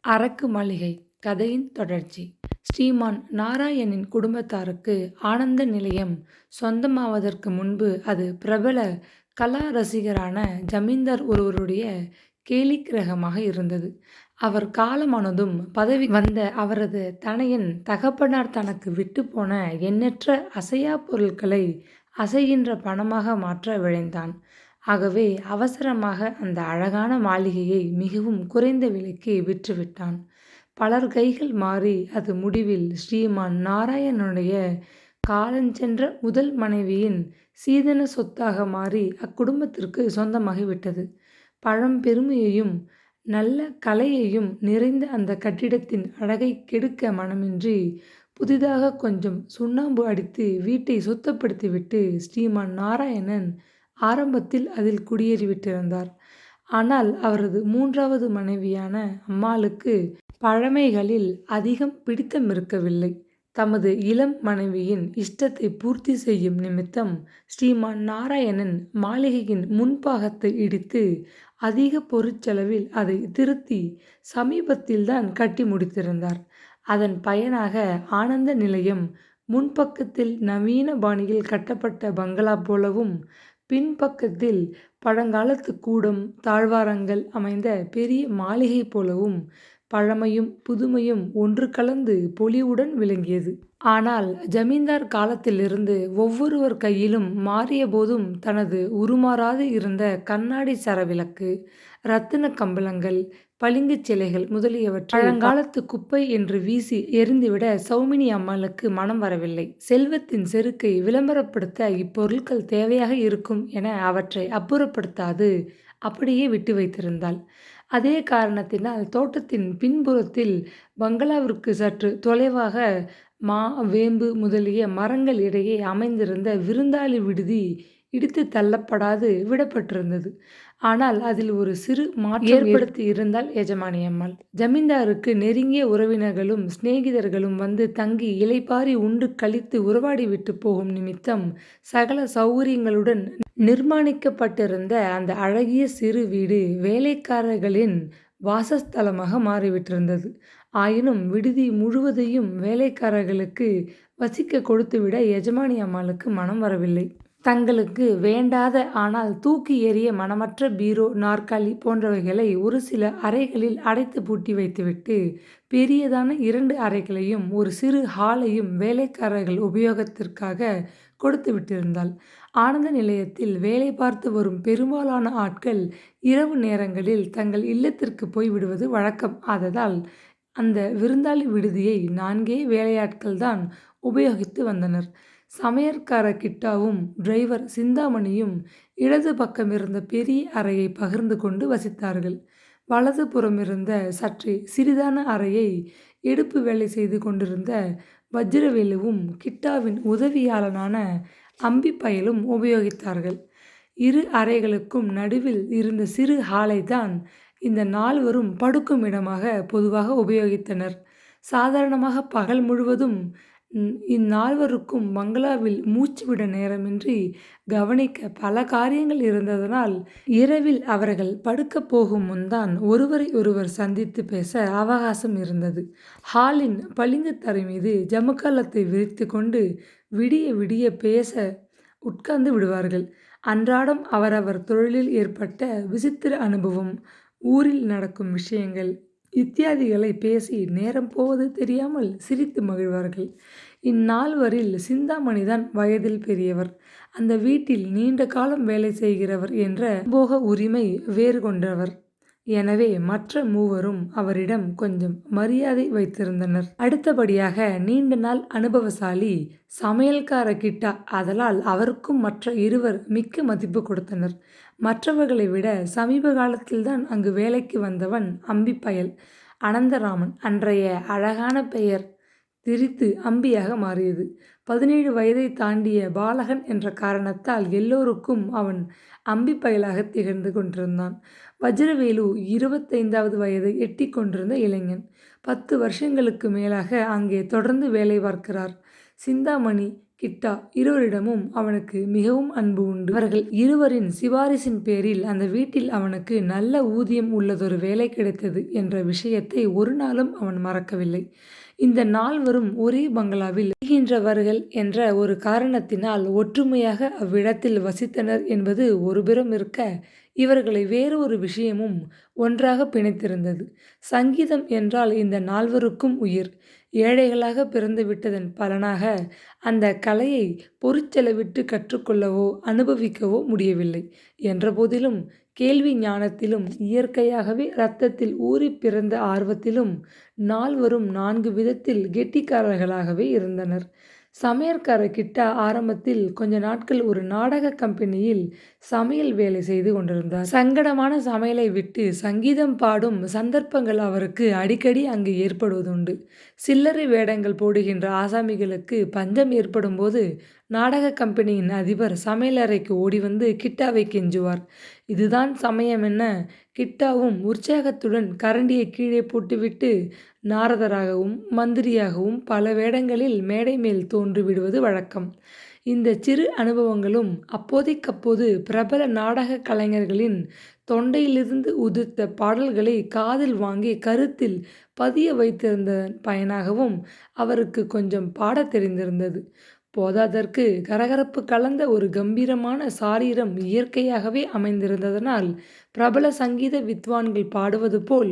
அரக்கு மாளிகை கதையின் தொடர்ச்சி. ஸ்ரீமான் நாராயணின் குடும்பத்தாருக்கு ஆனந்த நிலையம் சொந்தமாவதற்கு முன்பு அது பிரபல கலா ரசிகரான ஜமீன்தார் ஒருவருடைய கேலிக்கிரகமாக இருந்தது. அவர் காலமானதும் பதவி வந்த அவரது தனையன் தகப்பனார் தனக்கு விட்டுப்போன எண்ணற்ற அசையா பொருட்களை அசைகின்ற பணமாக மாற்ற விழைந்தான். ஆகவே அவசரமாக அந்த அழகான மாளிகையை மிகவும் குறைந்த விலைக்கு விற்றுவிட்டான். பலர் கைகள் மாறி அது முடிவில் ஸ்ரீமான் நாராயணனுடைய காலஞ்சென்ற முதல் மனைவியின் சீதன சொத்தாக மாறி அக்குடும்பத்திற்கு சொந்தமாகிவிட்டது. பழம்பெருமையையும் நல்ல கலையையும் நிறைந்த அந்த கட்டிடத்தின் அழகை கெடுக்க மனமின்றி புதிதாக கொஞ்சம் சுண்ணாம்பு அடித்து வீட்டை சுத்தப்படுத்திவிட்டு ஸ்ரீமான் நாராயணன் ஆரம்பத்தில் அதில் குடியேறிவிட்டிருந்தார். ஆனால் அவரது மூன்றாவது மனைவியான அம்மாளுக்கு பழமைகளில் அதிகம் பிடித்தமிருக்கவில்லை. தமது இளம் மனைவியின் இஷ்டத்தை பூர்த்தி செய்யும் நிமித்தம் ஸ்ரீமான் நாராயணன் மாளிகையின் முன்பாகத்தை இடித்து அதிக பொருட்செலவில் அதை திருத்தி சமீபத்தில்தான் கட்டி முடித்திருந்தார். அதன் பயனாக ஆனந்த நிலையம் முன்பக்கத்தில் நவீன பாணியில் கட்டப்பட்ட பங்களா போலவும், பின்பக்கத்தில் பழங்காலத்து கூடம் தாழ்வாரங்கள் அமைந்த பெரிய மாளிகை போலவும் பழமையும் புதுமையும் ஒன்று கலந்து பொலிவுடன் விளங்கியது. ஆனால் ஜமீன்தார் காலத்திலிருந்து ஒவ்வொருவர் கையிலும் மாறிய போதும் தனது உருமாறாது இருந்த கண்ணாடி சரவிளக்கு, இரத்தின கம்பளங்கள், பளிங்குச் சிலைகள் முதலியவற்றை பழங்காலத்து குப்பை என்று வீசி எறிந்துவிட சௌமினி அம்மாளுக்கு மனம் வரவில்லை. செல்வத்தின் செருக்கை விளம்பரப்படுத்த இப்பொருட்கள் தேவையாக இருக்கும் என அவற்றை அப்புறப்படுத்தாது அப்படியே விட்டு வைத்திருந்தாள். அதே காரணத்தினால் தோட்டத்தின் பின்புறத்தில் பங்களாவிற்கு சற்று தொலைவாக மா, வேம்பு முதலிய மரங்கள் இடையே அமைந்திருந்த விருந்தாளி விடுதி இடித்து தள்ளப்படாது விடப்பட்டிருந்தது. ஆனால் அதில் ஒரு சிறு மாற்றம் ஏற்படுத்தி இருந்தால் எஜமானி அம்மாள். ஜமீன்தாருக்கு நெருங்கிய உறவினர்களும் சிநேகிதர்களும் வந்து தங்கி இளைப்பாறி உண்டு கழித்து உறவாடிவிட்டு போகும் நிமித்தம் சகல சௌகரியங்களுடன் நிர்மாணிக்கப்பட்டிருந்த அந்த அழகிய சிறு வீடு வேலைக்காரர்களின் வாசஸ்தலமாக மாறிவிட்டிருந்தது. ஆயினும் விடுதி முழுவதையும் வேலைக்காரர்களுக்கு வசிக்க கொடுத்துவிட எஜமானி அம்மாளுக்கு மனம் வரவில்லை. தங்களுக்கு வேண்டாத ஆனால் தூக்கி எறிய மனமற்ற பீரோ, நாற்காலி போன்றவைகளை ஒரு சில அறைகளில் அடைத்து பூட்டி வைத்துவிட்டு பெரியதான 2 அறைகளையும் ஒரு சிறு ஹாலையும் வேலைக்காரர்கள் உபயோகத்திற்காக கொடுத்து விட்டிருந்தாள். ஆனந்த நிலையத்தில் வேலை பார்த்து வரும் பெரும்பாலான ஆட்கள் இரவு நேரங்களில் தங்கள் இல்லத்திற்கு போய் விடுவது வழக்கம். ஆதலால் அந்த விருந்தாளி விடுதியை 4 வேலையாட்கள்தான் உபயோகித்து வந்தனர். சமையற்கார கிட்டாவும் டிரைவர் சிந்தாமணியும் இடது பக்கமிருந்த பெரிய அறையை பகிர்ந்து கொண்டு வசித்தார்கள். வலது புறமிருந்த சற்றே சிறிதான அறையை எடுப்பு வேலை செய்து கொண்டிருந்த வஜ்ரவேலுவும் கிட்டாவின் உதவியாளனான அம்பிப்பயலும் உபயோகித்தார்கள். 2 அறைகளுக்கும் நடுவில் இருந்த சிறு ஹாலைத்தான் இந்த 4வரும் படுக்கும் இடமாக பொதுவாக உபயோகித்தனர். சாதாரணமாக பகல் முழுவதும் இந்நால்வருக்கும் பங்களாவில் மூச்சுவிட நேரமின்றி கவனிக்க பல காரியங்கள் இருந்ததனால் இரவில் அவர்கள் படுக்கப் போகும் முன்தான் ஒருவரை ஒருவர் சந்தித்து பேச அவகாசம் இருந்தது. ஹாலின் பளிங்கு தரை மீது ஜமுக்காலத்தை விரித்து கொண்டு விடிய விடிய பேச உட்கார்ந்து விடுவார்கள். அன்றாடம் அவரவர் தொழிலில் ஏற்பட்ட விசித்திர அனுபவம், ஊரில் நடக்கும் விஷயங்கள் இத்தியாதிகளை பேசி நேரம் போவது தெரியாமல் சிரித்து மகிழ்வார்கள். இந்நால்வரில் சிந்தாமணிதான் வயதில் பெரியவர். அந்த வீட்டில் நீண்ட காலம் வேலை செய்கிறவர் என்ற போக உரிமை வேறு கொண்டவர். எனவே மற்ற மூவரும் அவரிடம் கொஞ்சம் மரியாதை வைத்திருந்தனர். அடுத்தபடியாக நீண்ட நாள் அனுபவசாலி சமையல்கார கிட்டா. ஆதலால் அவருக்கும் மற்ற 2வர் மிக்க மதிப்பு கொடுத்தனர். மற்றவர்களை விட சமீப காலத்தில்தான் அங்கு வேலைக்கு வந்தவன் அம்பிப்பயல். அனந்தராமன். அன்றைய அழகான பெயர் திரித்து அம்பியாக மாறியது. 17 வயதை தாண்டிய பாலகன் என்ற காரணத்தால் எல்லோருக்கும் அவன் அம்பிப்பயலாக திகழ்ந்து கொண்டிருந்தான். வஜ்ரவேலு 25வது வயதை எட்டி கொண்டிருந்த இளைஞன். 10 வருஷங்களுக்கு மேலாக அங்கே தொடர்ந்து வேலை பார்க்கிறார். சிந்தாமணி கிட்டா இருவரிடமும் அவனுக்கு மிகவும் அன்பு உண்டு. அவர்கள் இருவரின் சிபாரிசின் பேரில் அந்த வீட்டில் அவனுக்கு நல்ல ஊதியம் உள்ளதொரு வேலை கிடைத்தது என்ற விஷயத்தை ஒரு நாளும் அவன் மறக்கவில்லை. இந்த நால்வரும் ஒரே பங்களாவில் வசிக்கின்றவர்கள் என்ற ஒரு காரணத்தினால் ஒற்றுமையாக அவ்விடத்தில் வசித்தனர் என்பது ஒருபுறம் இருக்க, இவர்களை வேறு ஒரு விஷயமும் ஒன்றாக பிணைத்திருந்தது. சங்கீதம் என்றால் இந்த நால்வருக்கும் உயிர். ஏழைகளாக பிறந்துவிட்டதன் பலனாக அந்த கலையை பொருட்செலவிட்டு கற்றுக்கொள்ளவோ அனுபவிக்கவோ முடியவில்லை. என்றபோதிலும் கேள்வி ஞானத்திலும் இயற்கையாகவே இரத்தத்தில் ஊறிப் பிறந்த ஆர்வத்திலும் நால்வரும் 4 விதத்தில் கெட்டிக்காரர்களாகவே இருந்தனர். சமையற்காரர் கிட்டா ஆரம்பத்தில் கொஞ்ச நாட்கள் ஒரு நாடக கம்பெனியில் சமையல் வேலை செய்து கொண்டிருந்தார். சங்கடமான சமையலை விட்டு சங்கீதம் பாடும் சந்தர்ப்பங்கள் அவருக்கு அடிக்கடி அங்கு ஏற்படுவதுண்டு. சில்லறை வேடங்கள் போடுகின்ற ஆசாமிகளுக்கு பஞ்சம் ஏற்படும்போது நாடக கம்பெனியின் அதிபர் சமையலறைக்கு ஓடிவந்து கிட்டாவை கெஞ்சுவார். இதுதான் சமயம் என கிட்டாவும் உற்சாகத்துடன் கரண்டியை கீழே போட்டுவிட்டு நாரதராகவும் மந்திரியாகவும் பல வேடங்களில் மேடை மேல் தோன்றி விடுவது வழக்கம். இந்த சிறு அனுபவங்களும் அப்போதைக்கப்போது பிரபல நாடக கலைஞர்களின் தொண்டையிலிருந்து உதிர்த்த பாடல்களை காதில் வாங்கி கருத்தில் பதிய வைத்திருந்ததன் பயனாகவும் அவருக்கு கொஞ்சம் பாடத் தெரிந்திருந்தது. போதாதற்கு கரகரப்பு கலந்த ஒரு கம்பீரமான சாரீரம் இயற்கையாகவே அமைந்திருந்ததனால் பிரபல சங்கீத வித்வான்கள் பாடுவது போல்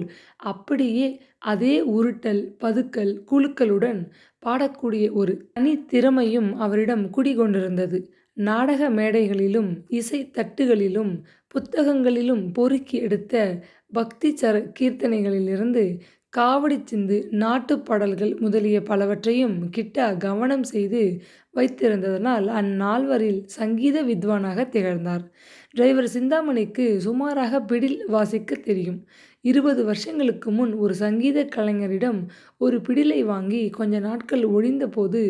அப்படியே அதே உருட்டல் பதுக்கல் குலுக்கலுடன் பாடக்கூடிய ஒரு தனித்திறமையும் அவரிடம் குடிகொண்டிருந்தது. நாடக மேடைகளிலும் இசை தட்டுகளிலும் புத்தகங்களிலும் பொறுக்கி எடுத்த பக்தி கீர்த்தனைகளிலிருந்து காவடி சிந்து நாட்டுப் பாடல்கள் முதலிய பலவற்றையும் கிட்டா கவனம் செய்து வைத்திருந்ததனால் அந்நால்வரில் சங்கீத வித்வானாக திகழ்ந்தார். டிரைவர் சிந்தாமணிக்கு சுமாராக பிடில் வாசிக்கத் தெரியும். 20 வருஷங்களுக்கு முன் ஒரு சங்கீதக் கலைஞரிடம் ஒரு பிடிலை வாங்கி கொஞ்ச நாட்கள் ஒழிந்தபோது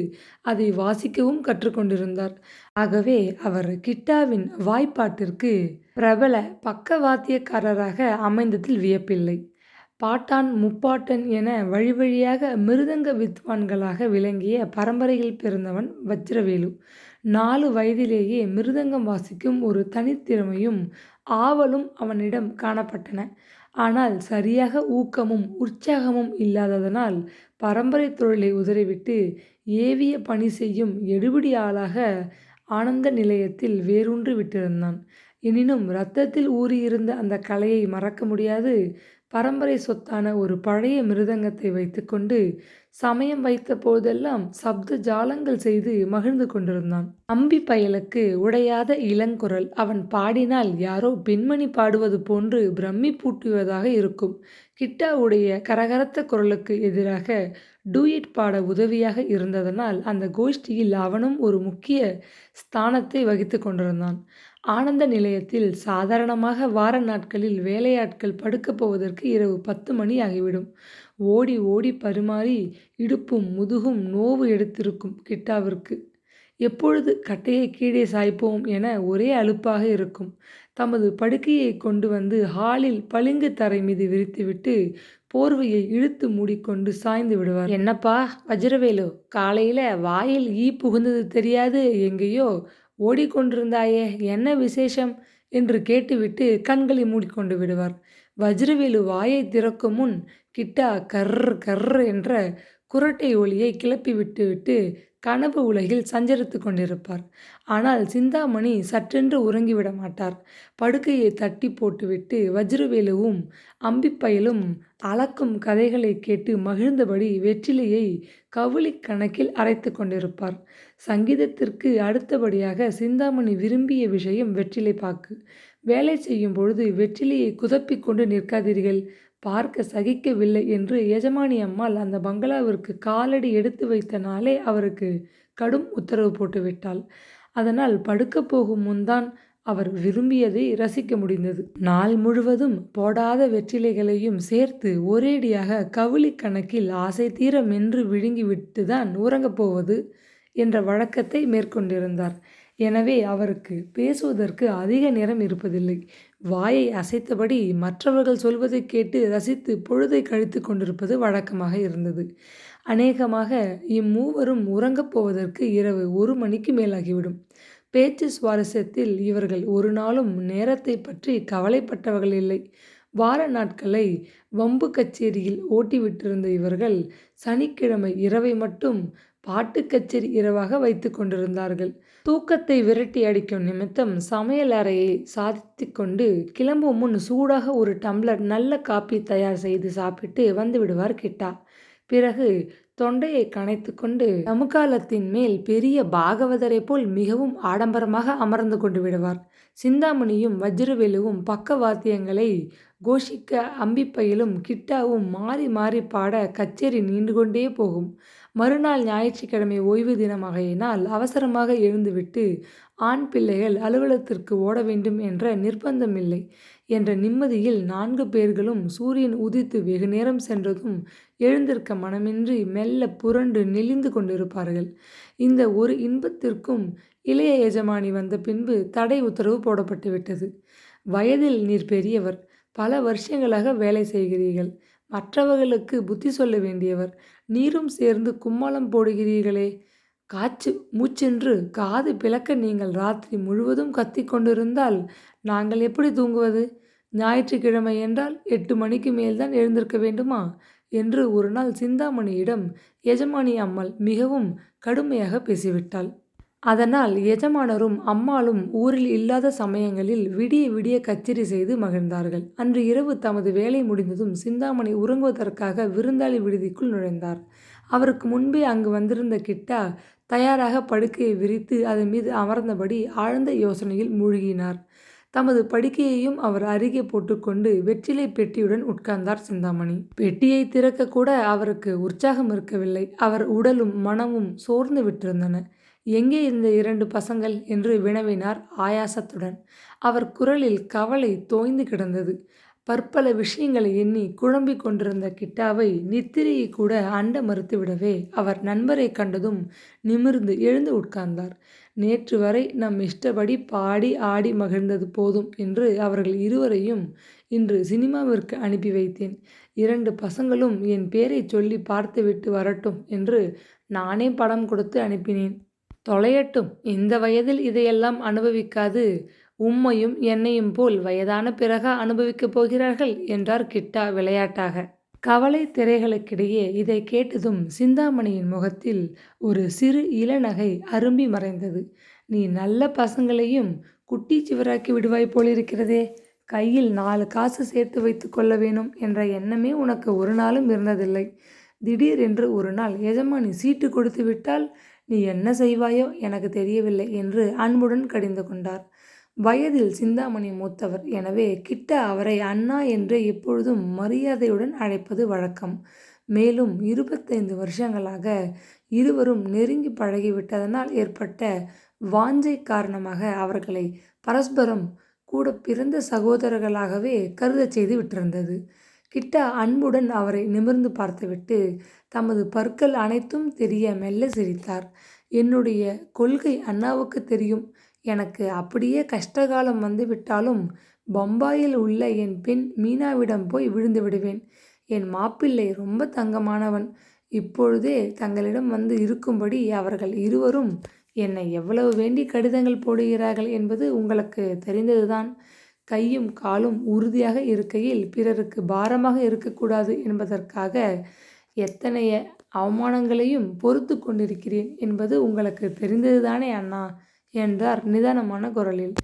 அதை வாசிக்கவும் கற்றுக்கொண்டிருந்தார். ஆகவே அவர் கிட்டாவின் வாய்ப்பாட்டிற்கு பிரபல பக்கவாத்தியக்காரராக அமைந்ததில் வியப்பில்லை. பாட்டான் முப்பாட்டன் என வழிவழியாக மிருதங்க வித்வான்களாக விளங்கிய பரம்பரையில் பிறந்தவன் வஜ்ரவேலு. 4 வயதிலேயே மிருதங்கம் வாசிக்கும் ஒரு தனித்திறமையும் ஆவலும் அவனிடம் காணப்பட்டன. ஆனால் சரியாக ஊக்கமும் உற்சாகமும் இல்லாததனால் பரம்பரை தொழிலை உதறிவிட்டு ஏவிய பணி செய்யும் எடுபிடி ஆளாக ஆனந்த நிலையத்தில் வேரூன்றி விட்டிருந்தான். எனினும் இரத்தத்தில் ஊறியிருந்த அந்த கலையை மறக்க முடியாது. பரம்பரை சொத்தான ஒரு பழைய மிருதங்கத்தை வைத்துக்கொண்டு சமயம் வைத்த போதெல்லாம் சப்த ஜாலங்கள் செய்து மகிழ்ந்து கொண்டிருந்தான். அம்பி பயலுக்கு உடையாத இளங்குரல். அவன் பாடினால் யாரோ பெண்மணி பாடுவது போன்று பிரம்மி பூட்டுவதாக இருக்கும். கிட்டாவுடைய கரகரத்த குரலுக்கு எதிராக டூயட் பாட உதவியாக இருந்ததனால் அந்த கோஷ்டியில் அவனும் ஒரு முக்கிய ஸ்தானத்தை வகித்து கொண்டிருந்தான். ஆனந்த நிலையத்தில் சாதாரணமாக வார நாட்களில் வேலையாட்கள் படுக்கப் போவதற்கு இரவு 10 மணி ஆகிவிடும். ஓடி ஓடி பரிமாறி இடுப்பும் முதுகும் நோவு எடுத்திருக்கும் கிட்டாவிற்கு எப்பொழுது கட்டையை கீழே சாய்ப்போம் என ஒரே அலுப்பாக இருக்கும். தமது படுக்கையை கொண்டு வந்து ஹாலில் பளிங்கு தரை மீது விரித்துவிட்டு போர்வையை இழுத்து மூடிக்கொண்டு சாய்ந்து விடுவார். என்னப்பா வஜ்ரவேலு, காலையில வாயில் ஈ புகுந்தது தெரியாது எங்கேயோ ஓடிக்கொண்டிருந்தாயே, என்ன விசேஷம் என்று கேட்டுவிட்டு கண்களை மூடிக்கொண்டு விடுவார். வஜ்ரவேலு வாயை திறக்கும் முன் கிட்டா கர்ர் கர்ர் என்ற குரட்டை ஒலியை கிளப்பி விட்டுவிட்டு கனவு உலகில் சஞ்சரித்து கொண்டிருப்பார். ஆனால் சிந்தாமணி சற்றென்று உறங்கிவிட மாட்டார். படுக்கையை தட்டி போட்டுவிட்டு வஜ்ரவேலுவும் அம்பிப்பயலும் அளக்கும் கதைகளை கேட்டு மகிழ்ந்தபடி வெற்றிலையை கவுளி கணக்கில் அரைத்து கொண்டிருப்பார். சங்கீதத்திற்கு அடுத்தபடியாக சிந்தாமணி விரும்பிய விஷயம் வெற்றிலை பாக்கு. வேலை செய்யும் பொழுது வெற்றிலையை குதப்பிக் கொண்டு நிற்காதீர்கள், பார்க்க சகிக்கவில்லை என்று எஜமானி அம்மாள் அந்த பங்களாவிற்கு காலடி எடுத்து வைத்த நாளே அவருக்கு கடும் உத்தரவு போட்டுவிட்டாள். அதனால் படுக்கப் போகும் முன்தான் அவர் விரும்பியதை ரசிக்க முடிந்தது. நாள் முழுவதும் போடாத வெற்றிலைகளையும் சேர்த்து ஒரேடியாக கவுளி கணக்கில் ஆசை தீர மென்று விழுங்கிவிட்டுதான் உறங்கப் போவது என்ற வழக்கத்தை மேற்கொண்டிருந்தார். எனவே அவருக்கு பேசுவதற்கு அதிக நேரம் இருப்பதில்லை. வாயை அசைத்தபடி மற்றவர்கள் சொல்வதைக் கேட்டு ரசித்து பொழுதை கழித்துக் கொண்டிருப்பது வழக்கமாக இருந்தது. அநேகமாக இம்மூவரும் உறங்கப் போவதற்கு இரவு 1 மணிக்கு மேலாகிவிடும். பேச்சு சுவாரஸ்யத்தில் இவர்கள் ஒரு நாளும் நேரத்தைப் பற்றி கவலைப்பட்டவர்கள் இல்லை. வார நாட்களை வம்பு கச்சேரியில் ஓட்டிவிட்டிருந்த இவர்கள் சனிக்கிழமை இரவை மட்டும் பாட்டுக் கச்சேரி இரவாக வைத்துக் கொண்டிருந்தார்கள். தூக்கத்தை விரட்டி அடிக்கும் நிமித்தம் சமையல் அறையை சாதித்துக் கொண்டு கிளம்பும் முன் சூடாக ஒரு டம்ளர் நல்ல காப்பி தயார் செய்து சாப்பிட்டு வந்துவிடுவார் கிட்டா. பிறகு தொண்டையை கனைத்து கொண்டு சமுக்காளத்தின் மேல் பெரிய பாகவதரைப் போல் மிகவும் ஆடம்பரமாக அமர்ந்து கொண்டு விடுவார். சிந்தாமணியும் வஜ்ரவேலுவும் பக்கவாத்தியங்களை கோஷிக்க அம்பிப்பையிலும் கிட்டாவும் மாறி மாறி பாட கச்சேரி நீண்டு கொண்டே போகும். மறுநாள் ஞாயிற்றுக்கிழமை ஓய்வு தினமாகையினால் அவசரமாக எழுந்துவிட்டு ஆண் பிள்ளைகள் அலுவலகத்திற்கு ஓட வேண்டும் என்ற நிர்பந்தம் இல்லை என்ற நிம்மதியில் 4 பேர்களும் சூரியன் உதித்து வெகுநேரம் சென்றதும் எழுந்திருக்க மனமின்றி மெல்ல புரண்டு நெளிந்து கொண்டிருப்பார்கள். இந்த ஒரு இன்பத்திற்கும் இளைய எஜமானி வந்த பின்பு தடை உத்தரவு போடப்பட்டுவிட்டது. வயதில் நீர் பெரியவர், பல வருஷங்களாக வேலை செய்கிறீர்கள், மற்றவர்களுக்கு புத்தி சொல்ல வேண்டியவர், நீரும் சேர்ந்து கும்மாளம் போடுகிறீர்களே, காச்சு மூச்சென்று காது பிளக்க நீங்கள் ராத்திரி முழுவதும் கத்திக் கொண்டிருந்தால் நாங்கள் எப்படி தூங்குவது? ஞாயிற்றுக்கிழமை என்றால் 8 மணிக்கு மேல்தான் எழுந்திருக்க வேண்டுமா? என்று ஒரு நாள் சிந்தாமணியிடம் எஜமானி அம்மாள் மிகவும் கடுமையாக பேசிவிட்டாள். அதனால் எஜமானரும் அம்மாளும் ஊரில் இல்லாத சமயங்களில் விடிய விடிய கச்சேரி செய்து மகிழ்ந்தார்கள். அன்று இரவு தமது வேலை முடிந்ததும் சிந்தாமணி உறங்குவதற்காக விருந்தாளி விடுதிக்குள் நுழைந்தார். அவருக்கு முன்பே அங்கு வந்திருந்த கிட்டா தயாராக படுக்கையை விரித்து அதன் மீது அமர்ந்தபடி ஆழ்ந்த யோசனையில் மூழ்கினார். தமது படுக்கையையும் அவர் அருகே போட்டுக்கொண்டு வெற்றிலை பெட்டியுடன் உட்கார்ந்தார் சிந்தாமணி. பெட்டியை திறக்க கூட அவருக்கு உற்சாகம் இருக்கவில்லை. அவர் உடலும் மனமும் சோர்ந்து விட்டிருந்தன. எங்கே இந்த 2 பசங்கள் என்று வினவினார் ஆயாசத்துடன். அவர் குரலில் கவலை தோய்ந்து கிடந்தது. பற்பல விஷயங்களை எண்ணி குழம்பிக் கொண்டிருந்த கிட்டாவை நித்திரையை கூட அண்ட மறுத்துவிடவே அவர் நண்பரை கண்டதும் நிமிர்ந்து எழுந்து உட்கார்ந்தார். நேற்று வரை நம் இஷ்டப்படி பாடி ஆடி மகிழ்ந்தது போதும் என்று அவர்கள் இருவரையும் இன்று சினிமாவிற்கு அனுப்பி வைத்தேன். 2 பசங்களும் என் பேரைச் சொல்லி பார்த்துவிட்டு வரட்டும் என்று நானே பணம் கொடுத்து அனுப்பினேன். தொலையட்டும், இந்த வயதில் இதையெல்லாம் அனுபவிக்காது உம்மையும் என்னையும் போல் வயதான பிறகா அனுபவிக்கப் போகிறார்கள் என்றார் கிட்டா விளையாட்டாக. கவலை திரைகளுக்கிடையே இதை கேட்டதும் சிந்தாமணியின் முகத்தில் ஒரு சிறு இளநகை அரும்பி மறைந்தது. நீ நல்ல பசங்களையும் குட்டி சிவராக்கி விடுவாய் போலிருக்கிறதே. கையில் 4 காசு சேர்த்து வைத்து கொள்ள வேணும் என்ற எண்ணமே உனக்கு ஒரு நாளும் இருந்ததில்லை. திடீரென்று ஒரு நாள் எஜமானி சீட்டு கொடுத்து விட்டால் நீ என்ன செய்வாயோ எனக்கு தெரியவில்லை என்று அன்புடன் கடிந்து கொண்டார். வயதில் சிந்தாமணி மூத்தவர். எனவே கிட்டா அவரை அண்ணா என்று எப்பொழுதும் மரியாதையுடன் அழைப்பது வழக்கம். மேலும் 25 வருஷங்களாக இருவரும் நெருங்கி பழகிவிட்டதனால் ஏற்பட்ட வாஞ்சை காரணமாக அவர்களை பரஸ்பரம் கூட பிறந்த சகோதரர்களாகவே கருதச் செய்து விட்டிருந்தது. கிட்டா அன்புடன் அவரை நிமிர்ந்து பார்த்துவிட்டு தமது பற்கள் அனைத்தும் தெரிய மெல்ல சிரித்தார். என்னுடைய கொள்கை அண்ணாவுக்கு தெரியும். எனக்கு அப்படியே கஷ்டகாலம் வந்துவிட்டாலும் பம்பாயில் உள்ள என் பெண் மீனாவிடம் போய் விழுந்து விடுவேன். என் மாப்பிள்ளை ரொம்ப தங்கமானவன். இப்பொழுதே தங்களிடம் வந்து இருக்கும்படி அவர்கள் இருவரும் என்னை எவ்வளவு வேண்டி கடிதங்கள் போடுகிறார்கள் என்பது உங்களுக்கு தெரிந்ததுதான். கையும் காலும் உறுதியாக இருக்கையில் பிறருக்கு பாரமாக இருக்கக்கூடாது என்பதற்காக எத்தனைய அவமானங்களையும் பொறுத்து கொண்டிருக்கிறேன் என்பது உங்களுக்கு தெரிந்ததுதானே அண்ணா என்றார் நிதானமான குரலில்.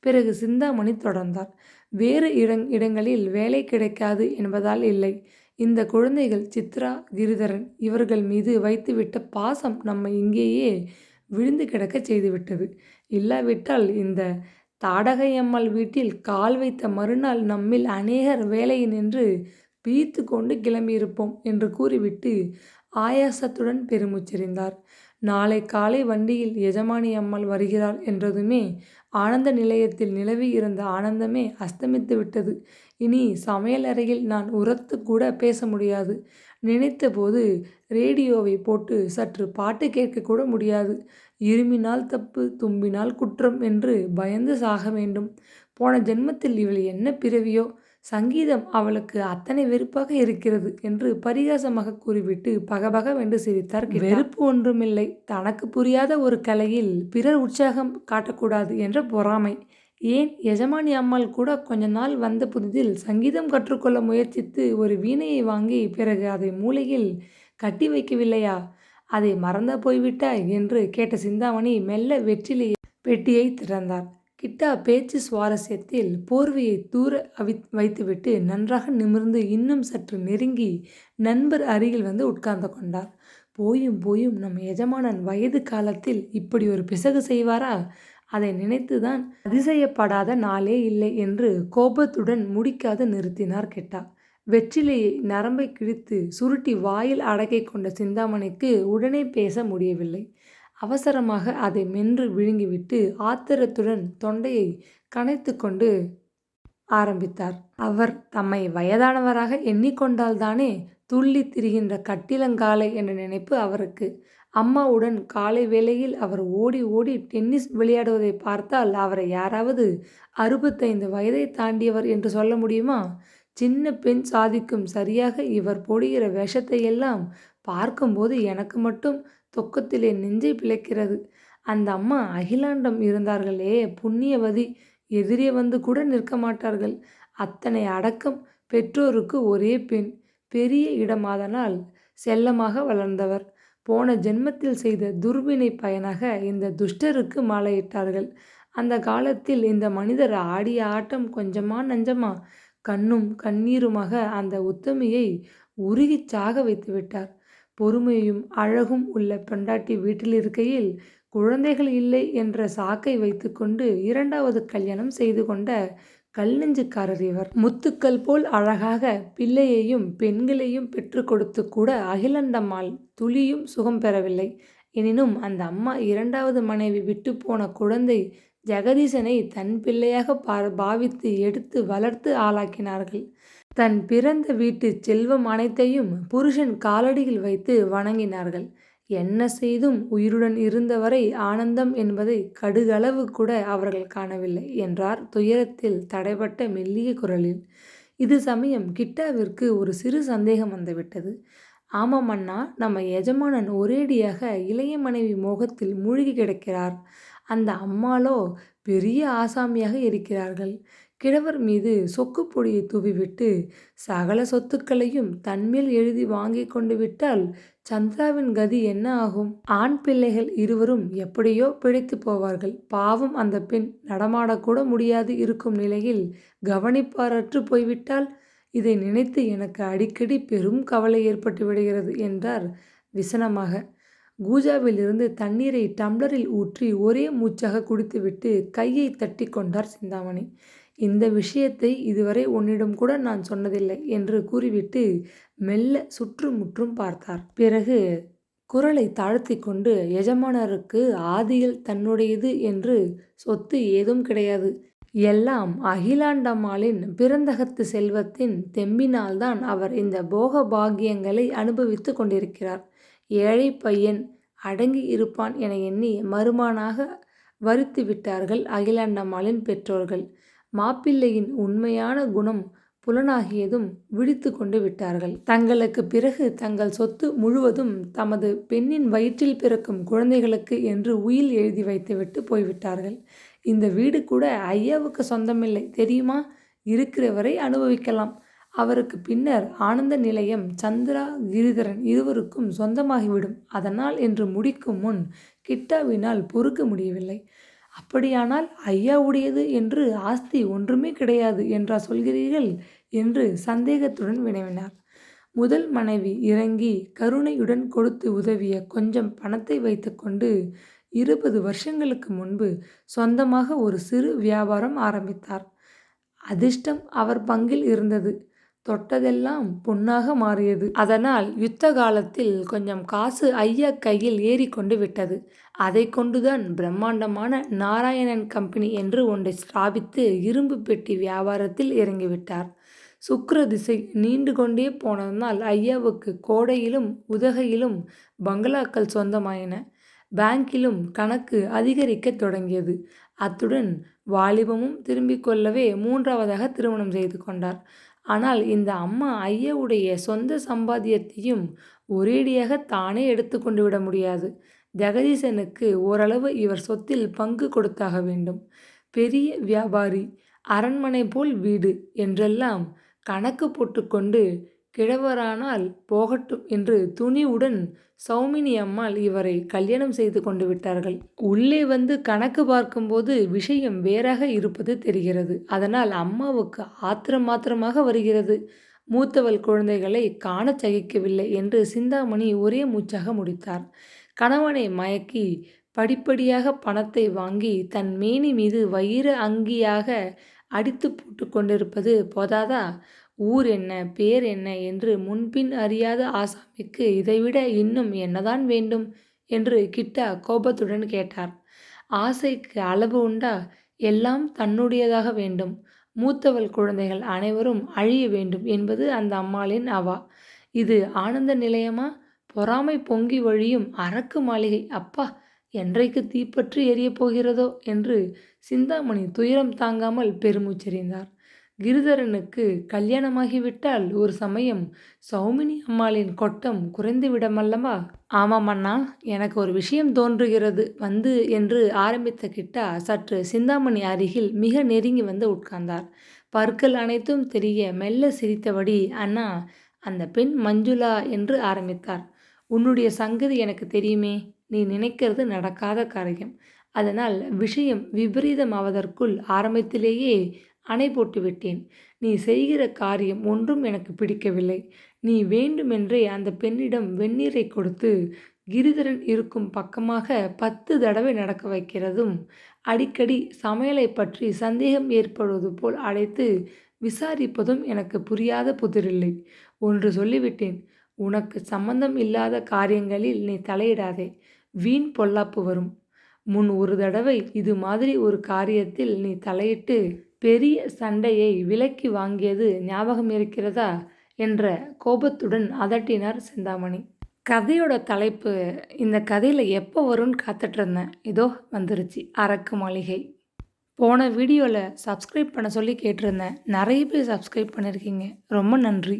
பிறகு சிந்தாமணி தொடர்ந்தார். வேறு இடங்களில் வேலை கிடைக்காது என்பதால் இல்லை. இந்த குழந்தைகள் சித்ரா, கிரிதரன் இவர்கள் மீது வைத்துவிட்ட பாசம் நம்மை இங்கேயே விழுந்து கிடக்க செய்துவிட்டது. இல்லாவிட்டால் இந்த தாடகையம்மாள் வீட்டில் கால் வைத்த மறுநாள் நம்மில் அநேகர் வேலையினின்று பீத்து கொண்டு கிளம்பியிருப்போம் என்று கூறிவிட்டு ஆயாசத்துடன் பெருமூச்செறிந்தார். நாளை காலை வண்டியில் எஜமானி அம்மாள் வருகிறாள் என்றதுமே ஆனந்த நிலையத்தில் நிலவி இருந்த ஆனந்தமே அஸ்தமித்து விட்டது. இனி சமையலறையில் நான் உரத்து கூட பேச முடியாது. நினைத்தபோது ரேடியோவை போட்டு சற்று பாட்டு கேட்கக்கூட முடியாது. இருமினால் தப்பு, தும்பினால் குற்றம் என்று பயந்து சாக வேண்டும். போன ஜென்மத்தில் இவள் என்ன பிறவியோ, சங்கீதம் அவளுக்கு அத்தனை வெறுப்பாக இருக்கிறது என்று பரிகாசமாக கூறிவிட்டு பகபகவென்று சிரித்தார் கிட்டா. வெறுப்பு ஒன்றுமில்லை, தனக்கு புரியாத ஒரு கலையில் பிறர் உற்சாகம் காட்டக்கூடாது என்ற பொறாமை. ஏன், எஜமானி அம்மாள் கூட கொஞ்ச நாள் வந்த புதிதில் சங்கீதம் கற்றுக்கொள்ள முயற்சித்து ஒரு வீணையை வாங்கி பிறகு அதை மூலையில் கட்டி வைக்கவில்லையா? அதை மறந்தா போய்விட்டாய் என்று கேட்ட சிந்தாமணி மெல்ல வெற்றிலை பெட்டியை திறந்தார். கிட்டா பேச்சு சுவாரஸ்யத்தில் போர்வையை தூர வைத்துவிட்டு நன்றாக நிமிர்ந்து இன்னும் சற்று நெருங்கி நண்பர் அருகில் வந்து உட்கார்ந்து கொண்டார். போயும் போயும் நம் எஜமானன் வயது காலத்தில் இப்படி ஒரு பிசகு செய்வாரா? அதை நினைத்துதான் அதிசயப்படாத நாளே இல்லை என்று கோபத்துடன் முடிக்காது நிறுத்தினார் கிட்டா. வெற்றிலையை நரம்பை கிழித்து சுருட்டி வாயில் அடக்கிக் கொண்ட சிந்தாமணிக்கு உடனே பேச முடியவில்லை. அவசரமாக அதை மென்று விழுங்கிவிட்டு ஆத்திரத்துடன் தொண்டையை கனைத்து கொண்டு ஆரம்பித்தார். அவர் தம்மை வயதானவராக எண்ணிக்கொண்டால்தானே துள்ளி திரிகின்ற கட்டிலங்காலை என்ற நினைப்பு அவருக்கு. அம்மாவுடன் காலை வேளையில் அவர் ஓடி ஓடி டென்னிஸ் விளையாடுவதை பார்த்தால் அவரை யாராவது 65 வயதை தாண்டியவர் என்று சொல்ல முடியுமா? சின்ன பெண் சாதிக்கும் சரியாக இவர் போடுகிற வேஷத்தையெல்லாம் பார்க்கும்போது எனக்கு மட்டும் தொக்கத்திலே நெஞ்சை பிளக்கிறது. அந்த அம்மா அகிலாண்டம் இருந்தார்களே, புண்ணியவதி, எதிரே வந்து கூட நிற்க மாட்டார்கள். அத்தனை அடக்கம். பெற்றோருக்கு ஒரே பெண், பெரிய இடமாதனால் செல்லமாக வளர்ந்தவர். போன ஜென்மத்தில் செய்த துர்வினை பயனாக இந்த துஷ்டருக்கு மாலையிட்டார்கள். அந்த காலத்தில் இந்த மனிதர் ஆடிய ஆட்டம் கொஞ்சமா நஞ்சமா? கண்ணும் கண்ணீருமாக அந்த உத்தமியை உருகிச் சாக வைத்து விட்டார். பொறுமையும் அழகும் உள்ள பெண்டாட்டி வீட்டில் இருக்கையில் குழந்தைகள் இல்லை என்ற சாக்கை வைத்துக்கொண்டு 2வது கல்யாணம் செய்து கொண்ட கல் நெஞ்சுக்காரர் இவர். முத்துக்கள் போல் அழகாக பிள்ளையையும் பெண்களையும் பெற்று கொடுத்து கூட அகிலண்டம்மாள் துளியும் சுகம் பெறவில்லை. எனினும் அந்த அம்மா 2வது மனைவி விட்டு போன குழந்தை ஜெகதீசனை தன் பிள்ளையாக பாவித்து எடுத்து வளர்த்து ஆளாக்கினார்கள். தன் பிறந்த வீட்டு செல்வம் அனைத்தையும் புருஷன் காலடியில் வைத்து வணங்கினார்கள். என்ன செய்தும் உயிருடன் இருந்தவரை ஆனந்தம் என்பதை கடுகளவு கூட அவர்கள் காணவில்லை என்றார் துயரத்தில் தடைபட்ட மெல்லிய குரலில். இது சமயம் கிட்டாவிற்கு ஒரு சிறு சந்தேகம் வந்துவிட்டது. ஆமாம் அண்ணா, நம்ம எஜமானன் ஒரேடியாக இளைய மனைவி மோகத்தில் மூழ்கி கிடக்கிறார். அந்த அம்மாளோ பெரிய ஆசாமியாக இருக்கிறார்கள். கிழவர் மீது சொக்குப்பொடியை தூவிவிட்டு சகல சொத்துக்களையும் தன்மேல் எழுதி வாங்கி கொண்டு விட்டால் சந்திராவின் கதி என்ன ஆகும்? ஆண் பிள்ளைகள் இருவரும் எப்படியோ பிழைத்து போவார்கள். பாவம், அந்த பெண் நடமாடக்கூட முடியாது இருக்கும் நிலையில் கவனிப்பாரற்று போய்விட்டால். இதை நினைத்து எனக்கு அடிக்கடி பெரும் கவலை ஏற்பட்டு விடுகிறது என்றார் விசனமாக. கூஜாவிலிருந்து தண்ணீரை டம்ளரில் ஊற்றி ஒரே மூச்சாக குடித்துவிட்டு கையை தட்டி கொண்டார் சிந்தாமணி. இந்த விஷயத்தை இதுவரை உன்னிடம் கூட நான் சொன்னதில்லை என்று கூறிவிட்டு மெல்ல சுற்றுமுற்றும் பார்த்தார். பிறகு குரலை தாழ்த்தி கொண்டு, எஜமானருக்கு ஆதியில் தன்னுடையது என்று சொத்து ஏதும் கிடையாது. எல்லாம் அகிலாண்டம்மாளின் பிறந்தகத்து செல்வத்தின் தெம்பினால்தான் அவர் இந்த போக பாக்கியங்களை அனுபவித்து கொண்டிருக்கிறார். ஏழை பையன் அடங்கி இருப்பான் என எண்ணி மருமகனாக வரித்து விட்டார்கள் அகிலாண்டம்மாளின் பெற்றோர்கள். மாப்பிள்ளையின் உண்மையான குணம் புலனாகியதும் விழித்து கொண்டு விட்டார்கள். தங்களுக்கு பிறகு தங்கள் சொத்து முழுவதும் தமது பெண்ணின் வயிற்றில் பிறக்கும் குழந்தைகளுக்கு என்று உயில் எழுதி வைத்துவிட்டு போய்விட்டார்கள். இந்த வீடு கூட ஐயாவுக்கு சொந்தமில்லை தெரியுமா? இருக்கிறவரை அனுபவிக்கலாம். அவருக்கு பின்னர் ஆனந்த நிலையம், சந்திரா, கிரிதரன் இருவருக்கும் சொந்தமாகிவிடும். அதனால் என்று முடிக்கும் முன் கிட்டாவினால் பொறுக்க முடியவில்லை. அப்படியானால் ஐயாவுடையது என்று ஆஸ்தி ஒன்றுமே கிடையாது என்றா சொல்கிறீர்கள் என்று சந்தேகத்துடன் வினவினார். முதல் மனைவி இறங்கி கருணையுடன் கொடுத்து உதவிய கொஞ்சம் பணத்தை வைத்துக்கொண்டு 20 வருஷங்களுக்கு முன்பு சொந்தமாக ஒரு சிறு வியாபாரம் ஆரம்பித்தார். அதிர்ஷ்டம் அவர் பங்கில் இருந்தது. தொட்டதெல்லாம் பொன்னாக மாறியது. அதனால் யுத்த காலத்தில் கொஞ்சம் காசு ஐயா கையில் ஏறிக்கொண்டு விட்டது. அதை கொண்டுதான் பிரம்மாண்டமான நாராயணன் கம்பெனி என்று ஒன்றை ஸ்தாபித்து இரும்பு பெட்டி வியாபாரத்தில் இறங்கிவிட்டார். சுக்கிர திசை நீண்டு கொண்டே போனதனால் ஐயாவுக்கு கோடையிலும் உதகையிலும் பங்களாக்கள் சொந்தமாயின. பேங்கிலும் கணக்கு அதிகரிக்க தொடங்கியது. அத்துடன் வாலிபமும் திரும்பிக் கொள்ளவே 3வதாக திருமணம் செய்து கொண்டார். ஆனால் இந்த அம்மா ஐயாவுடைய சொந்த சம்பாத்தியத்தையும் ஒரேடியாக தானே எடுத்துக்கொண்டு விட முடியாது. ஜெகதீசனுக்கு ஓரளவு இவர் சொத்தில் பங்கு கொடுத்தாக வேண்டும். பெரிய வியாபாரி, அரண்மனை போல் வீடு என்றெல்லாம் கணக்கு போட்டுக்கொண்டு கிழவரானால் போகட்டும் என்று துணிவுடன் சௌமினி அம்மாள் இவரை கல்யாணம் செய்து கொண்டு விட்டார்கள். உள்ளே வந்து கணக்கு பார்க்கும்போது விஷயம் வேறாக இருப்பது தெரிகிறது. அதனால் அம்மாவுக்கு ஆத்திரமாக வருகிறது. மூத்தவள் குழந்தைகளை காணச் சகிக்கவில்லை என்று சிந்தாமணி ஒரே மூச்சாக முடித்தார். கணவனை மயக்கி படிப்படியாக பணத்தை வாங்கி தன் மேனி மீது வைர அங்கியாக அடித்து போட்டு கொண்டிருப்பது போதாதா? ஊர் என்ன, பேர் என்ன என்று முன்பின் அறியாத ஆசாமிக்கு இதைவிட இன்னும் என்னதான் வேண்டும் என்று கிட்டா கோபத்துடன் கேட்டார். ஆசைக்கு அளவு உண்டா? எல்லாம் தன்னுடையதாக வேண்டும். மூத்தவள் குழந்தைகள் அனைவரும் அழிய வேண்டும் என்பது அந்த அம்மாளின் அவா. இது ஆனந்த நிலையமா? பொறாமை பொங்கி வழியும் அரக்கு மாளிகை. அப்பா, என்றைக்கு தீப்பற்றி எரியப் போகிறதோ என்று சிந்தாமணி துயரம் தாங்காமல் பெருமூச்செறிந்தார். கிரிதரனுக்கு கல்யாணமாகிவிட்டால் ஒரு சமயம் சௌமினி அம்மாளின் கொட்டம் குறைந்துவிடமல்லவா? ஆமாம் அண்ணா, எனக்கு ஒரு விஷயம் தோன்றுகிறது வந்து என்று ஆரம்பித்த கிட்டா சற்று சிந்தாமணி அருகில் மிக நெருங்கி வந்து உட்கார்ந்தார். பற்கள் அனைத்தும் தெரிய மெல்ல சிரித்தபடி, அண்ணா, அந்த பெண் மஞ்சுளா என்று ஆரம்பித்தார். உன்னுடைய சங்கதி எனக்கு தெரியுமே. நீ நினைக்கிறது நடக்காத காரியம். அதனால் விஷயம் விபரீதமாவதற்குள் ஆரம்பத்திலேயே அணை போட்டு விட்டேன். நீ செய்கிற காரியம் ஒன்றும் எனக்கு பிடிக்கவில்லை. நீ வேண்டுமென்றே அந்த பெண்ணிடம் வெந்நீரை கொடுத்து கிரிதரன் இருக்கும் பக்கமாக 10 தடவை நடக்க வைக்கிறதும், அடிக்கடி சமையலை பற்றி சந்தேகம் ஏற்படுவது போல் அழைத்து விசாரிப்பதும் எனக்கு புரியாத புதிரில்லை. ஒன்று சொல்லிவிட்டேன். உனக்கு சம்பந்தம் இல்லாத காரியங்களில் நீ தலையிடாதே. வீண் பொல்லாப்பு வரும். முன் ஒரு தடவை இது மாதிரி ஒரு காரியத்தில் நீ தலையிட்டு பெரிய சண்டையை விலைக்கு வாங்கியது ஞாபகம் இருக்கிறதா என்ற கோபத்துடன் அதட்டினார் சிந்தாமணி. கதையோட தலைப்பு இந்த கதையில் எப்போ வரும்னு காத்துட்ருந்தேன். இதோ வந்துருச்சு, அரக்கு மாளிகை. போன வீடியோவில் சப்ஸ்கிரைப் பண்ண சொல்லி கேட்டிருந்தேன். நிறைய பேர் சப்ஸ்கிரைப் பண்ணியிருக்கீங்க. ரொம்ப நன்றி.